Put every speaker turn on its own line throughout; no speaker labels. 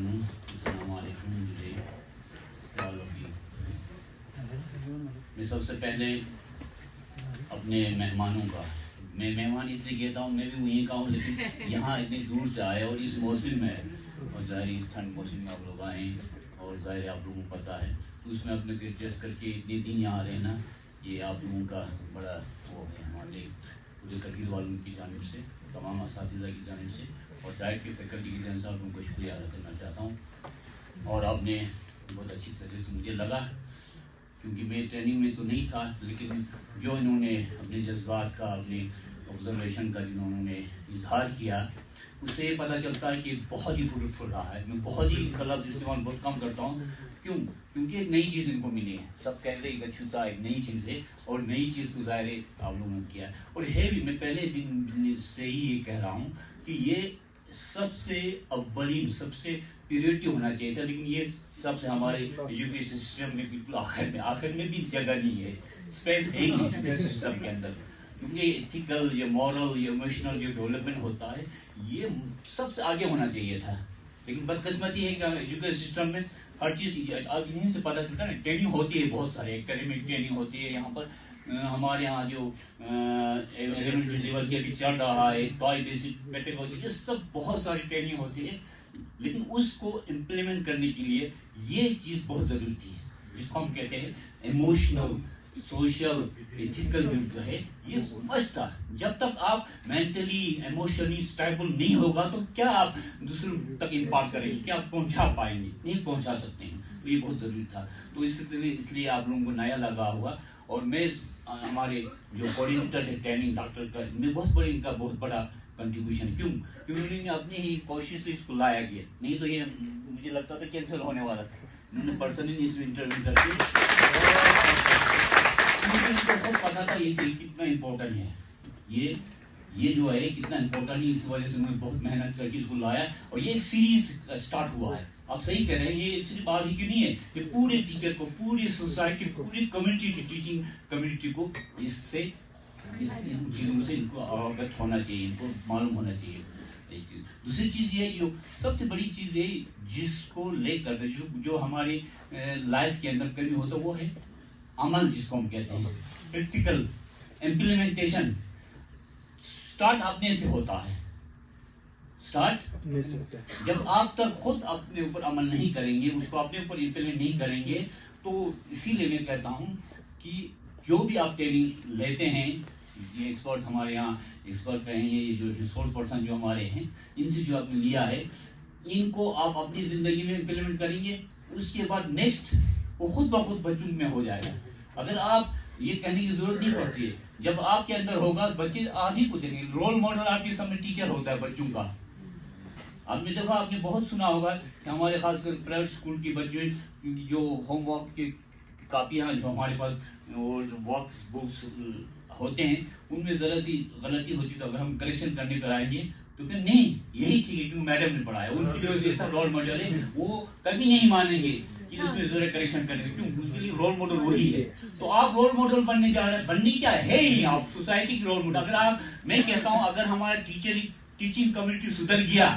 afternoon. Assalamu alaikum today to all of you. میں سب سے پہلے اپنے مہمانوں کا میں مہمان اس لیے کہتا ہوں، میں بھی وہیں کا ہوں لیکن یہاں اتنی دور سے آئے اور اس موسم میں اور ظاہر اس ٹھنڈ موسم میں آپ لوگ آئے اور ظاہر آپ لوگوں کو پتہ ہے تو اس میں اپنے ایڈجسٹ کر کے اتنے دن یہاں رہنا یہ آپ لوگوں کا بڑا وہ ہے ہمارے پورے تقریر والوں کی جانب سے، تمام اساتذہ کی جانب سے اور ڈائٹ کے فیکلٹی کی جانب سے آپ لوگوں کو شکریہ ادا کرنا چاہتا ہوں۔ اور آپ نے بہت اچھی طرح سے مجھے لگا کیونکہ میں ٹریننگ میں تو نہیں تھا لیکن جو انہوں نے اپنے جذبات کا اپنے آبزرویشن کا جنہوں نے اظہار کیا اس سے یہ پتہ چلتا ہے کہ بہت ہی فروٹفل رہا ہے۔ میں بہت ہی لفظ استعمال بہت کم کرتا ہوں کیونکہ ایک نئی چیز ان کو ملی ہے، سب کہتے ہیں کہ اچھوتا ایک نئی چیز ہے اور نئی چیز کو ظاہر آپ لوگوں نے کیا اور ہے بھی۔ میں پہلے دن سے ہی یہ کہہ رہا ہوں کہ یہ سب سے اولین سب سے پیریورٹی ہونا چاہیے تھا، لیکن یہ سب سے ہمارے ایجوکیشن سسٹم میں بالکل آخر میں بھی جگہ نہیں ہے، اسپیس ہے ہی نہیں ایجوکیشن سسٹم کے اندر، کیونکہ ایتھیکل یا مورل یا ایموشنل جو ڈیولپمنٹ ہوتا ہے یہ سب سے آگے ہونا چاہیے تھا۔ لیکن بدقسمتی ہے کہ ایجوکیشن سسٹم میں ہر چیز اب یہیں سے پتہ چلتا ہے نا، ٹریننگ ہوتی ہے بہت سارے اکیڈمک ٹریننگ ہوتی ہے، یہاں پر ہمارے یہاں جو ایلیمنٹری لیول کے ابھی چل رہا ہے ٹائی بیسک پیڈاگوجی، یہ سب بہت ساری ٹریننگ ہوتی ہے لیکن اس کو امپلیمنٹ کرنے کے لیے یہ چیز بہت ضروری تھی جس کو ہم کہتے ہیں ایموشنل سوشل ایتھیکل جو ہے یہ فرسٹ تھا۔ جب تک آپ مینٹلی ایموشنلی اسٹیبل نہیں ہوگا تو کیا آپ دوسروں تک امپارٹ کریں گے، کیا آپ پہنچا پائیں گے؟ نہیں پہنچا سکتے ہیں، تو یہ بہت ضروری تھا۔ تو اس لیے آپ لوگوں کو نیا لگا ہوا اور میں ہمارے جو کوآرڈینیٹر ہے ٹریننگ ڈاکٹر کا میں ان کا بہت بڑا کنٹریبیوشن کیونکہ انہوں نے اپنی ہی کوشش سے اس کو لایا گیا، نہیں تو یہ مجھے لگتا تھا کینسل ہونے والا تھا۔ انہوں نے پرسنلی اس میں انٹرویو کر کے بہت پتا تھا یہ کتنا امپورٹنٹ ہے، یہ جو ہے کتنا امپورٹنٹ ہے، اس وجہ سے انہوں نے بہت محنت کر کے اس کو لایا اور یہ ایک سیریز اسٹارٹ ہوا ہے۔ آپ صحیح کہہ رہے ہیں، یہ صرف آج ہی کی نہیں ہے، کہ پورے ٹیچر کو پوری سوسائٹی پوری کمیونٹی کی ٹیچنگ کمیونٹی کو اس چیزوں سے ان کو آگت ہونا چاہیے، ان کو معلوم ہونا چاہیے۔ دوسری چیز یہ جو سب سے بڑی چیز ہے جس کو لے کر جو ہماری لائف کے اندر کمی ہوتا ہے وہ ہے عمل، جس کو ہم کہتے ہیں پریکٹیکل امپلیمنٹیشن۔ سٹارٹ اپنے سے ہوتا ہے، سٹارٹ جب آپ تک خود اپنے اوپر عمل نہیں کریں گے، اس کو اپنے اوپر امپلیمنٹ نہیں کریں گے، تو اسی لیے میں کہتا ہوں کہ جو بھی آپ ٹریننگ لیتے ہیں، یہ ایکسپرٹ ہمارے یہاں ایکسپرٹ کہیں گے، یہ جو ریسورس پرسن جو ہمارے ہیں ان سے جو آپ نے لیا ہے ان کو آپ اپنی زندگی میں امپلیمنٹ کریں گے، اس کے بعد نیکسٹ وہ خود بخود بچوں میں ہو جائے گا۔ اگر آپ یہ کہنے کی ضرورت نہیں پڑتی ہے، جب آپ کے اندر ہوگا بچے آپ ہی کو دیں گے۔ رول ماڈل آپ کے سامنے ٹیچر ہوتا ہے بچوں کا۔ آپ نے دیکھا، آپ نے بہت سنا ہوگا کہ ہمارے خاص کر پرائیویٹ اسکول کے بچے جو ہوم ورک کی کاپیاں جو ہمارے پاس ورکس بکس ہوتے ہیں ان میں ذرا سی غلطی ہوتی تو اگر ہم کریکشن کرنے پر آئیں گے تو کہ نہیں یہی ٹھیک ہے کیونکہ میڈم نے پڑھایا، ان کے لیے ایسا رول ماڈل ہے وہ کبھی نہیں مانیں گے کہ اس میں ذرا کریکشن کرنے کے، کیوں اس کے لیے رول ماڈل وہی ہے۔ تو آپ رول ماڈل بننے جا رہے ہیں، بننے کیا ہے ہی آپ سوسائٹی کی رول ماڈل۔ اگر آپ میں کہتا ہوں اگر ہمارا ٹیچنگ کمیونٹی سدھر گیا،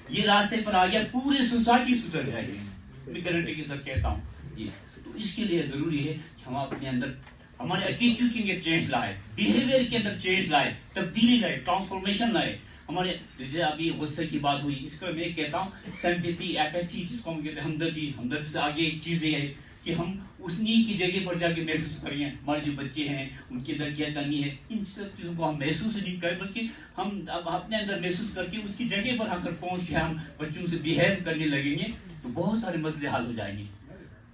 یہ راستے پر آ گیا، پوری سوسائٹی سدھر جائے گی، میں گارنٹی کے ساتھ کہتا ہوں یہ۔ تو اس کے لیے ضروری ہے کہ ہم اپنے اندر ہمارے ایٹیٹیوڈ کے اندر چینج لائے، بیہیویئر کے اندر چینج لائے، تبدیلی لائے، ٹرانسفارمیشن لائے۔ ہمارے جیسے ابھی غصے کی بات ہوئی، اس کو میں کہتا ہوں سمپیتھی ایپیتھی، جس کو ہم کہتے ہیں ہمدردی سے آگے ایک چیز یہ ہے کہ ہم اس نیک کی جگہ پر جا کے محسوس کریں، ہمارے جو بچے ہیں ان کے اندر کیا کمی ہے، ان سب چیزوں کو ہم محسوس نہیں کریں بلکہ ہم اب اپنے اندر محسوس کر کے اس کی جگہ پر آ کر پہنچ کے ہم بچوں سے بیہیو کرنے لگیں گے تو بہت سارے مسئلے حل ہو جائیں گے۔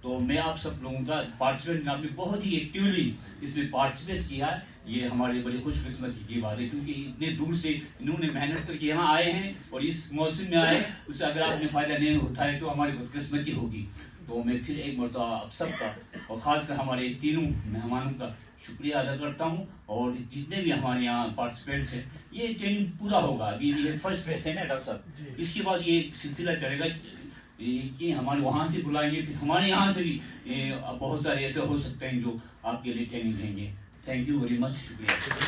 تو میں آپ سب لوگوں کا پارٹیسپیٹ، آپ نے بہت ہی ایکٹیولی اس میں پارٹیسپیٹ کیا ہے، یہ ہماری بڑی خوش قسمتی کی بات ہے کیونکہ اتنے دور سے انہوں نے محنت کر کے یہاں آئے ہیں اور اس موسم میں آئے، اس سے اگر آپ نے فائدہ نہیں اٹھائے تو ہماری بدقسمتی ہوگی۔ تو میں پھر ایک مرتبہ آپ سب کا اور خاص کر ہمارے تینوں مہمانوں کا شکریہ ادا کرتا ہوں اور جتنے بھی ہمارے یہاں پارٹیسپینٹس ہیں، یہ ٹریننگ پورا ہوگا، ابھی یہ فرسٹ فیز ہے نا ڈاکٹر صاحب، اس کے بعد یہ سلسلہ چلے گا کہ ہمارے وہاں سے بلائیں گے، پھر ہمارے یہاں سے بھی بہت سارے ایسے ہو سکتے ہیں جو آپ کے لیے ٹریننگ دیں گے۔ تھینک یو ویری مچ، شکریہ۔